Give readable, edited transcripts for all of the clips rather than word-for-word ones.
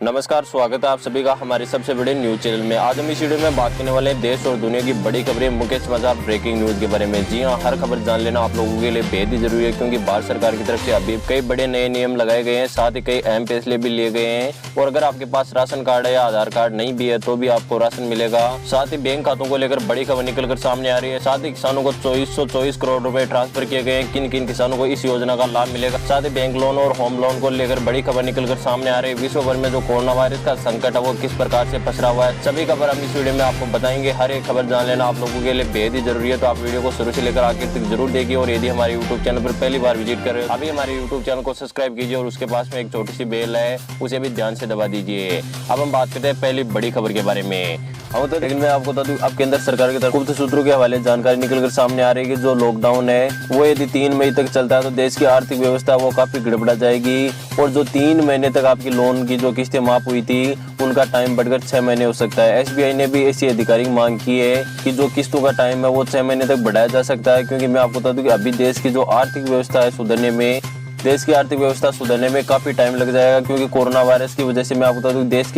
नमस्कार, स्वागत है आप सभी का हमारे सबसे बड़े न्यूज चैनल में। आज हम इस वीडियो में बात करने वाले हैं देश और दुनिया की बड़ी खबरें, मुख्य समाचार, ब्रेकिंग न्यूज के बारे में। जी हां, हर खबर जान लेना आप लोगों के लिए बेहद ही जरूरी है, क्योंकि भारत सरकार की तरफ से अभी कई बड़े नए नियम लगाए गए हैं, साथ ही कई अहम फैसले भी लिए गए हैं। और अगर आपके पास राशन कार्ड है या आधार कार्ड नहीं भी है तो भी आपको राशन मिलेगा। साथ ही बैंक खातों को लेकर बड़ी खबर निकलकर सामने आ रही है। साथ ही किसानों को 2424 करोड़ रुपए ट्रांसफर किए गए हैं। किन किन किसानों को इस योजना का लाभ मिलेगा। साथ ही बैंक लोन और होम लोन को लेकर बड़ी खबर निकलकर सामने आ रही है। विश्व भर में जो कोरोना वायरस का संकट है वो किस प्रकार से पसरा हुआ है, सभी खबर हम इस वीडियो में आपको बताएंगे। हर एक खबर जान लेना आप लोगों के लिए बेहद ही जरूरी है, तो आप वीडियो को शुरू से लेकर आखिर तक जरूर देखिए। और यदि हमारे यूट्यूब चैनल पर पहली बार विजिट कर रहे हो, अभी हमारे यूट्यूब चैनल को सब्सक्राइब कीजिए और उसके पास में एक छोटी सी बेल है, उसे भी ध्यान से दबा दीजिए। अब हम बात करते हैं पहली बड़ी खबर के बारे में। तो लेकिन मैं आपको बता दूं, अब केंद्र सरकार की तरफ गुप्त सूत्रों के हवाले जानकारी निकलकर सामने आ रही है कि जो लॉकडाउन है वो यदि 3 मई तक चलता है तो देश की आर्थिक व्यवस्था वो काफी गड़बड़ा जाएगी। और जो 3 महीने तक आपकी लोन की जो किस्तें माफ हुई थी उनका टाइम बढ़कर 6 महीने हो सकता है। SBI ने भी ऐसी आधिकारिक मांग की है कि जो किस्तों का टाइम है वो 6 महीने तक बढ़ाया जा सकता है, क्योंकि मैं आपको बता दूं कि अभी देश की जो आर्थिक व्यवस्था है सुधरने में काफी टाइम लग जाएगा, क्योंकि कोरोना वायरस की वजह से मैं आपको बता दूं देश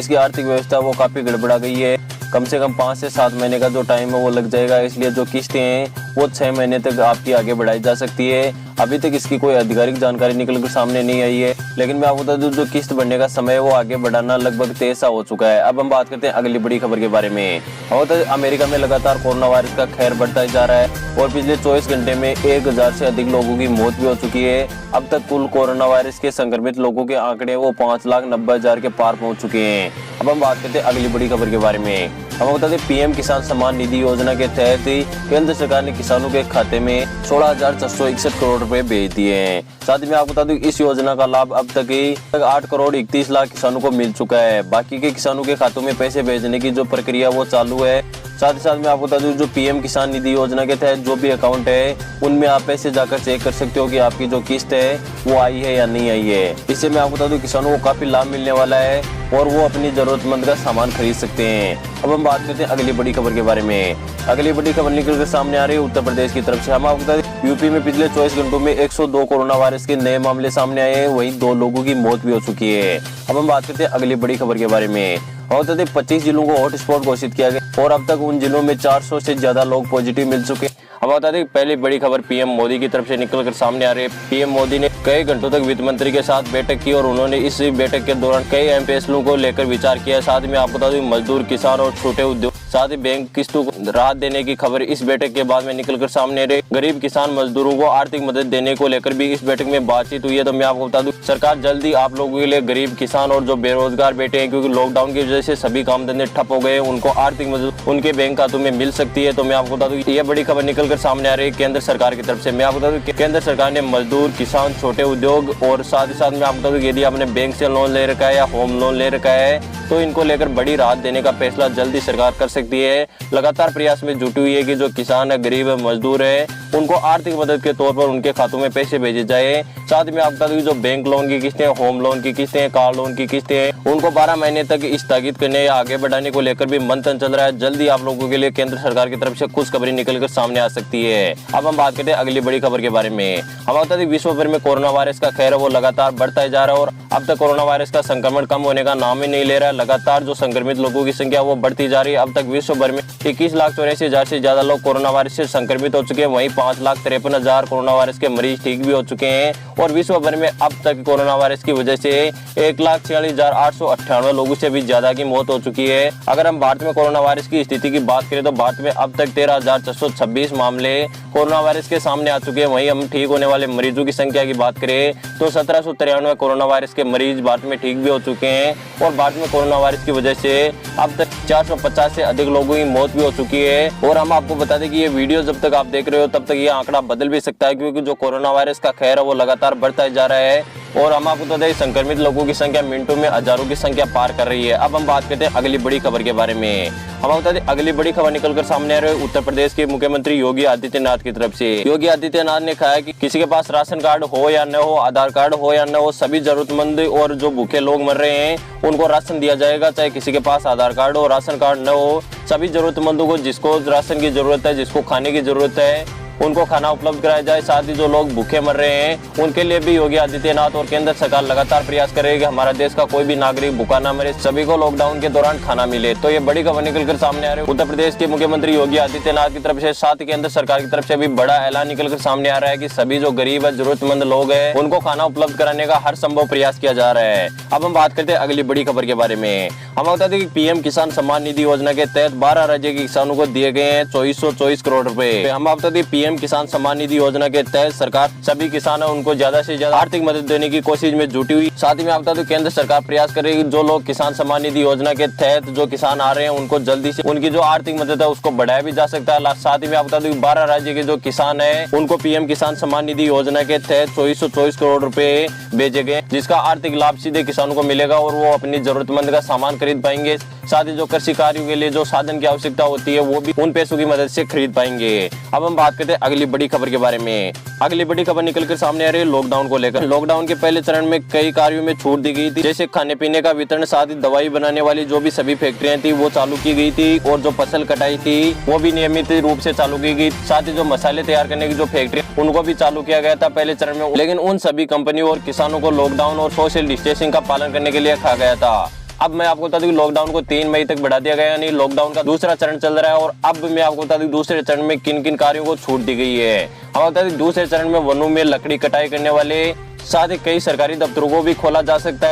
की आर्थिक व्यवस्था वो काफी गड़बड़ा गई है। कम से कम 5 से 7 महीने का जो टाइम है वो लग जाएगा। इसलिए जो किस्तें हैं वो 6 महीने तक आपकी आगे बढ़ाई जा सकती है। अभी तक इसकी कोई आधिकारिक जानकारी निकल कर सामने नहीं आई है, लेकिन मैं आपको बता दूं जो किस्त बढ़ने का समय है वो आगे बढ़ाना लगभग तय सा हो चुका है। अब हम बात करते हैं अगली बड़ी खबर के बारे में। अमेरिका में लगातार कोरोना वायरस का कहर बढ़ता जा रहा है और पिछले 24 घंटे में 1000 से अधिक लोगों की मौत भी हो चुकी है। अब तक कुल कोरोना वायरस के संक्रमित लोगों के आंकड़े वो 5,90,000 के पार पहुंच चुके हैं। अब हम बात करते हैं अगली बड़ी खबर के बारे में। हम बता दें, PM किसान सम्मान निधि योजना के तहत केंद्र सरकार ने किसानों के खाते में 16,461 करोड़ रुपए भेज दिए हैं। साथ ही मैं आपको बता दूं इस योजना का लाभ अब तक 8 करोड़ 31 लाख किसानों को मिल चुका है। बाकी के किसानों के खातों में पैसे भेजने की जो प्रक्रिया वो चालू है। साथ ही साथ मैं आपको बता दूं जो PM किसान निधि योजना के तहत जो भी अकाउंट है उनमें आप पैसे जाकर चेक कर सकते हो कि आपकी जो किस्त है वो आई है या नहीं आई है। इससे मैं आपको बता दूं किसानों को काफी लाभ मिलने वाला है और वो अपनी जरूरतमंद का सामान खरीद सकते हैं। अब हम बात करते हैं अगली बड़ी खबर के बारे में। अगली बड़ी खबर निकलकर सामने आ रही है उत्तर प्रदेश की तरफ से। हम आपको बता दें यूपी में पिछले 24 घंटों में 102 कोरोना वायरस के नए मामले सामने आए हैं, वहीं 2 लोगों की मौत भी हो चुकी है। अब हम बात करते हैं अगली बड़ी खबर के बारे में। और 25 जिलों को हॉटस्पॉट घोषित किया गया और अब तक उन जिलों में 400 से ज्यादा लोग पॉजिटिव मिल चुके हैं। अब बता दें पहली बड़ी खबर PM मोदी की तरफ से निकलकर सामने आ रही है। PM मोदी ने कई घंटों तक वित्त मंत्री के साथ बैठक की और उन्होंने इस बैठक के दौरान कई अहम फैसलों को लेकर विचार किया। साथ में आपको बता दूं मजदूर, किसान और छोटे उद्योग, साथ ही बैंक किस्तों को राहत देने की खबर इस बैठक के बाद में निकलकर सामने रही। गरीब किसान मजदूरों को आर्थिक मदद देने को लेकर भी इस बैठक में बातचीत हुई है। तो मैं आपको बता दूं सरकार जल्दी आप लोगों के लिए गरीब किसान और जो बेरोजगार बैठे हैं, क्योंकि लॉकडाउन की वजह से सभी काम धंधे ठप हो गए, उनको आर्थिक मदद उनके बैंक खातों में मिल सकती है। तो मैं आपको बता दूं ये बड़ी खबर निकलकर सामने आ रही है केंद्र सरकार की तरफ से। मैं आपको बता दूं केंद्र सरकार ने मजदूर, किसान, छोटे उद्योग और साथ ही साथ मैं आपको बता दूं यदि आपने बैंक से लोन ले रखा है या होम लोन ले रखा है तो इनको लेकर बड़ी राहत देने का फैसला जल्दी सरकार कर सकती है। लगातार प्रयास में जुटी हुई है कि जो किसान है, गरीब है, मजदूर है, उनको आर्थिक मदद के तौर पर उनके खातों में पैसे भेजे जाए। साथ ही मैं आपको बता दूं जो बैंक लोन की किस्तें, होम लोन की किस्तें, कार लोन की किस्तें हैं उनको 12 महीने तक स्थगित करने या आगे बढ़ाने को लेकर भी मंथन चल रहा है। जल्दी आप लोगों के लिए केंद्र सरकार की तरफ से खुशखबरी निकलकर सामने आ सकती है। अब हम बात करते हैं अगली बड़ी खबर के बारे में। हम बता दें विश्व भर में कोरोना वायरस का कहर वो लगातार बढ़ता जा रहा है और अब तक कोरोना वायरस का संक्रमण कम होने का नाम ही नहीं ले रहा है। लगातार जो संक्रमित लोगों की संख्या वो बढ़ती जा रही है। अब तक विश्व भर में 21,84,000 से ज्यादा लोग कोरोना वायरस से संक्रमित हो चुके हैं, वहीं 5,53,000 कोरोना वायरस के मरीज ठीक भी हो चुके हैं। और विश्व भर में अब तक कोरोना वायरस की वजह से 1,46,898 लोगों से भी ज्यादा की मौत हो चुकी है। अगर हम भारत में कोरोना वायरस की स्थिति की बात करें तो भारत में अब तक 13,426 मामले कोरोना वायरस के सामने आ चुके हैं। वहीं हम ठीक होने वाले मरीजों की संख्या की बात करें तो 1793 कोरोना वायरस के मरीज भारत में ठीक भी हो चुके हैं। और भारत में कोरोना वायरस की वजह से अब तक 450 से अधिक लोगों की मौत भी हो चुकी है। और हम आपको बता दें कि ये वीडियो जब तक आप देख रहे हो तब तक ये आंकड़ा बदल भी सकता है, क्योंकि जो कोरोना वायरस का कहर है वो लगातार बढ़ता जा रहा है। और हम आपको बता दें संक्रमित लोगों की संख्या मिनटों में हजारों की संख्या पार कर रही है। अब हम बात करते हैं अगली बड़ी खबर के बारे में। हम बता दें अगली बड़ी खबर निकलकर सामने आ रही है उत्तर प्रदेश के मुख्यमंत्री योगी आदित्यनाथ की तरफ से। योगी आदित्यनाथ ने कहा है कि किसी के पास राशन कार्ड हो या न हो, आधार कार्ड हो या न हो, सभी जरूरतमंद और जो भूखे लोग मर रहे हैं उनको राशन दिया जाएगा। चाहे किसी के पास आधार कार्ड हो, राशन कार्ड न हो, सभी जरूरतमंदों को जिसको राशन की जरूरत है, जिसको खाने की जरूरत है, उनको खाना उपलब्ध कराया जाए। साथ ही जो लोग भूखे मर रहे हैं उनके लिए भी योगी आदित्यनाथ और केंद्र सरकार लगातार प्रयास करेगी कि हमारा देश का कोई भी नागरिक भूखा ना मरे, सभी को लॉकडाउन के दौरान खाना मिले। तो ये बड़ी खबर निकलकर सामने आ रही है उत्तर प्रदेश के मुख्यमंत्री योगी आदित्यनाथ की तरफ से, साथ ही केंद्र सरकार की तरफ से भी बड़ा ऐलान निकलकर सामने आ रहा है कि सभी जो गरीब है, जरूरतमंद लोग हैं, उनको खाना उपलब्ध कराने का हर संभव प्रयास किया जा रहा है। अब हम बात करते हैं अगली बड़ी खबर के बारे में। हम बता दें कि पीएम किसान सम्मान निधि योजना के तहत 12 राज्य के किसानों को दिए गए हैं 2424 करोड़ रुपए। हम बता दें पीएम किसान सम्मान निधि योजना के तहत सरकार सभी किसान है उनको ज्यादा से ज्यादा आर्थिक मदद देने की कोशिश में जुटी हुई। साथ ही मैं बता दूं केंद्र सरकार प्रयास कर रही है जो लोग किसान सम्मान निधि योजना के तहत जो किसान आ रहे हैं उनको जल्दी से उनकी जो आर्थिक मदद है उसको बढ़ाया भी जा सकता है। साथ ही मैं बता दूं 12 राज्य के जो किसान है उनको पीएम किसान सम्मान निधि योजना के तहत 2424 करोड़ रुपए भेजे गए, जिसका आर्थिक लाभ सीधे किसानों को मिलेगा और वो अपनी जरूरतमंद का सामान खरीद पाएंगे। साथ ही जो कृषि कार्यों के लिए जो साधन की आवश्यकता होती है वो भी उन पैसों की मदद से खरीद पाएंगे। अब हम बात करते हैं अगली बड़ी खबर के बारे में। अगली बड़ी खबर निकलकर सामने आ रही है लॉकडाउन को लेकर। लॉकडाउन के पहले चरण में कई कार्यों में छूट दी गई थी, जैसे खाने पीने का वितरण, साथ ही दवाई बनाने वाली जो भी सभी फैक्ट्रियां थी वो चालू की गई थी और जो फसल कटाई थी वो भी नियमित रूप से चालू की गई। साथ ही जो मसाले तैयार करने की जो फैक्ट्री उनको भी चालू किया गया था पहले चरण में, लेकिन उन सभी कंपनियों और किसानों को लॉकडाउन और सोशल डिस्टेंसिंग का पालन करने के लिए कहा गया था। अब मैं आपको बता दूं लॉकडाउन को 3 मई तक बढ़ा दिया गया, यानी लॉकडाउन का दूसरा चरण चल रहा है। और अब मैं आपको बता दूं दूसरे चरण में किन किन कार्यों को छूट दी गई है। हम बता दें दूसरे चरण में वनों में लकड़ी कटाई करने वाले, साथ ही कई सरकारी दफ्तरों को भी खोला जा सकता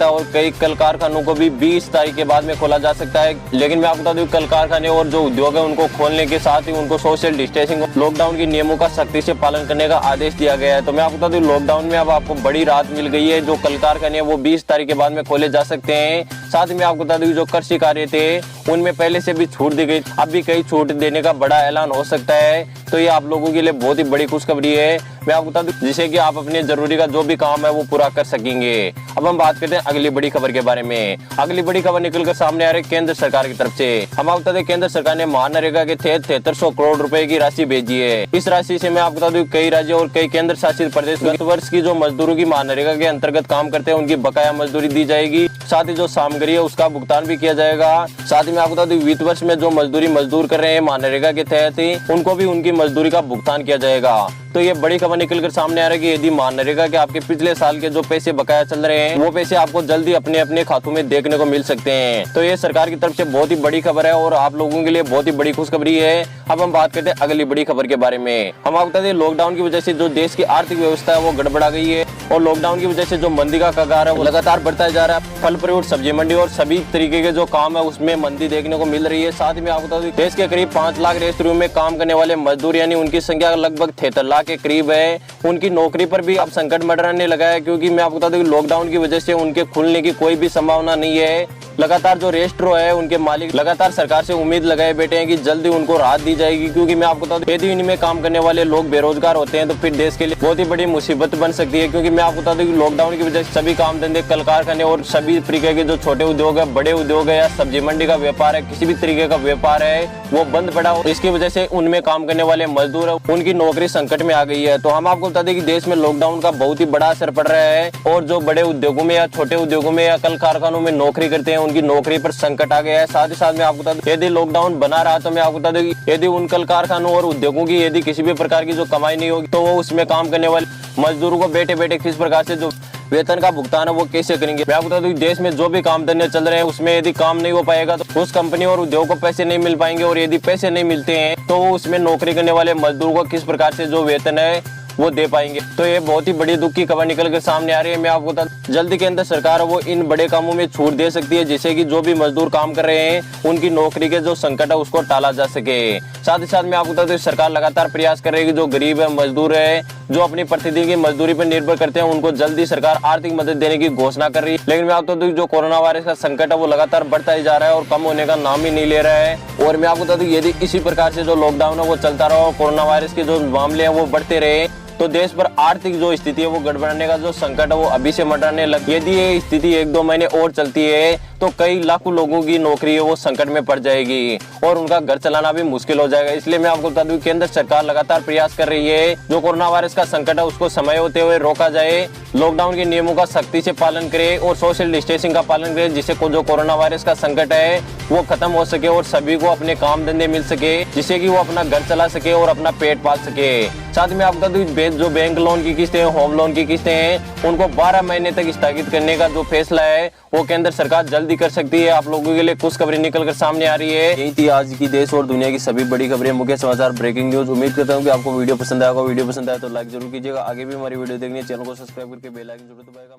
है, और कई कल कारखानों को भी 20 तारीख के बाद में खोला जा सकता है। लेकिन मैं आपको बता दूं कल कारखाने और जो उद्योग है उनको खोलने के साथ ही उनको सोशल डिस्टेंसिंग लॉकडाउन के नियमों का सख्ती से पालन करने का आदेश दिया गया है। तो मैं आपको बता दूं लॉकडाउन में अब आपको बड़ी राहत मिल गई है। जो कल कारखाने वो 20 तारीख के बाद में खोले जा सकते हैं। साथ ही मैं आपको बता दूं जो कृषि कार्य थे उनमें पहले से भी छूट दी गई, अब भी कई छूट देने का बड़ा ऐलान हो सकता है। तो ये आप लोगों के लिए बहुत ही बड़ी खुशखबरी है, मैं आपको बता दूं, जिससे कि आप अपने जरूरी का जो भी काम है वो पूरा कर सकेंगे। अब हम बात करते हैं अगली बड़ी खबर के बारे में। अगली बड़ी खबर निकलकर सामने आ रही है केंद्र सरकार की तरफ से। हम आपको बता दें केंद्र सरकार ने मनरेगा के तहत 7300 करोड़ रुपए की राशि भेजी है। इस राशि से मैं आपको बता दूं कई राज्य और कई केंद्र शासित प्रदेश गत वर्ष की जो मजदूरों की मनरेगा के अंतर्गत काम करते हैं उनकी बकाया मजदूरी दी जाएगी। साथ ही जो सामग्री है उसका भुगतान भी किया जाएगा। साथ ही मैं आपको बता दूं वित्त वर्ष में जो मजदूर कर रहे हैं मनरेगा के तहत उनको भी उनकी मजदूरी का भुगतान किया जाएगा। तो ये बड़ी खबर निकलकर सामने आ रही है कि यदि मनरेगा के आपके पिछले साल के जो पैसे बकाया चल रहे हैं वो पैसे आपको जल्दी अपने अपने खातों में देखने को मिल सकते हैं। तो ये सरकार की तरफ से बहुत ही बड़ी खबर है और आप लोगों के लिए बहुत ही बड़ी खुशखबरी है। अब हम बात करते हैं अगली बड़ी खबर के बारे में। हम आपको बता दें लॉकडाउन की वजह से जो देश की आर्थिक व्यवस्था है वो गड़बड़ा गई है और लॉकडाउन की वजह से जो मंदी का कगार है वो लगातार बढ़ता जा रहा है। फल फ्रूट, सब्जी मंडी और सभी तरीके के जो काम है उसमें मंदी देखने को मिल रही है। साथ ही मैं आपको बता दूं देश के करीब 5 लाख रेस्टोरेंट में काम करने वाले मजदूर यानी उनकी संख्या लगभग 73 लाख के करीब है। उनकी नौकरी पर भी अब संकट मंडराने लगा है, क्योंकि मैं आपको बता दूं लॉकडाउन की वजह से उनके खुलने की कोई भी संभावना नहीं है। लगातार जो रेस्टोरेंट है उनके मालिक लगातार सरकार से उम्मीद लगाए बैठे हैं कि जल्दी उनको राहत दी जाएगी, क्योंकि मैं आपको बता दूं यदि इनमें काम करने वाले लोग बेरोजगार होते हैं तो फिर देश के लिए बहुत ही बड़ी मुसीबत बन सकती है। क्योंकि मैं आपको बता दूं कि लॉकडाउन की वजह से सभी काम धंधे, कल कारखाने और सभी तरीके के जो छोटे उद्योग है, बड़े उद्योग है या सब्जी मंडी का व्यापार है, किसी भी तरीके का व्यापार है वो बंद पड़ा और इसकी वजह से उनमें काम करने वाले मजदूर है उनकी नौकरी संकट में आ गई है। तो हम आपको बता दें कि देश में लॉकडाउन का बहुत ही बड़ा असर पड़ रहा है और जो बड़े उद्योगों में या छोटे उद्योगों में या कल कारखानों में नौकरी करते हैं उनकी नौकरी पर संकट आ गया है। साथ ही साथ मैं आपको बता दूं यदि लॉकडाउन बना रहा तो मैं आपको बता दूं यदि उन कल कारखानों और उद्योगों की यदि किसी भी प्रकार की जो कमाई नहीं होगी तो वो उसमें काम करने वाले मजदूरों को बैठे बैठे किस प्रकार से जो वेतन का भुगतान है वो कैसे करेंगे। मैं आपको बता दूं देश में जो भी काम धंधे चल रहे हैं उसमें यदि काम नहीं हो पाएगा तो उस कंपनी और उद्योग को पैसे नहीं मिल पाएंगे और यदि पैसे नहीं मिलते हैं तो उसमें नौकरी करने वाले मजदूर को किस प्रकार से जो वेतन है वो दे पाएंगे। तो ये बहुत ही बड़ी दुख की खबर निकल कर सामने आ रही है। मैं आपको बता जल्दी केंद्र सरकार वो इन बड़े कामों में छूट दे सकती है जिससे कि जो भी मजदूर काम कर रहे हैं उनकी नौकरी के जो संकट है उसको टाला जा सके। साथ ही साथ मैं आपको बता दूं सरकार लगातार प्रयास कर रही है कि जो गरीब है, मजदूर है, जो अपनी प्रतिदिन की मजदूरी पर निर्भर करते हैं उनको जल्दी सरकार आर्थिक मदद देने की घोषणा कर रही है। लेकिन मैं आपको बता दूं जो कोरोना वायरस का संकट है वो लगातार बढ़ता ही जा रहा है और कम होने का नाम ही नहीं ले रहा है। और मैं आपको बता दूं यदि इसी प्रकार से जो लॉकडाउन है वो चलता रहा और कोरोना वायरस के जो मामले हैं वो बढ़ते रहे तो देश पर आर्थिक जो स्थिति है वो गड़बड़ाने का जो संकट है वो अभी से मंडराने लगी। यदि ये स्थिति 1-2 महीने और चलती है तो कई लाखों लोगों की नौकरी है वो संकट में पड़ जाएगी और उनका घर चलाना भी मुश्किल हो जाएगा। इसलिए मैं आपको बता दूं केंद्र सरकार लगातार प्रयास कर रही है जो कोरोना वायरस का संकट है उसको समय होते हुए रोका जाए, लॉकडाउन के नियमों का सख्ती से पालन करे और सोशल डिस्टेंसिंग का पालन करे, जिससे जो कोरोना वायरस का संकट है वो खत्म हो सके और सभी को अपने काम धंधे मिल सके, जिससे कि वो अपना घर चला सके और अपना पेट पाल सके। साथ में आपको बता दूं जो बैंक लोन की किस्तें हैं, होम लोन की किस्तें हैं, उनको 12 महीने तक स्थगित करने का जो फैसला है वो केंद्र सरकार जल्दी कर सकती है। आप लोगों के लिए कुछ खबरें निकलकर सामने आ रही है। यही थी आज की देश और दुनिया की सभी बड़ी खबरें, मुख्य समाचार, ब्रेकिंग न्यूज। उम्मीद करता हूँ कि आपको वीडियो पसंद आएगा। वीडियो पसंद आए तो लाइक जरूर कीजिएगा। आगे भी हमारी वीडियो देखनी है, चैनल को सब्सक्राइब करके बेल आइकन जरूर दबाएगा।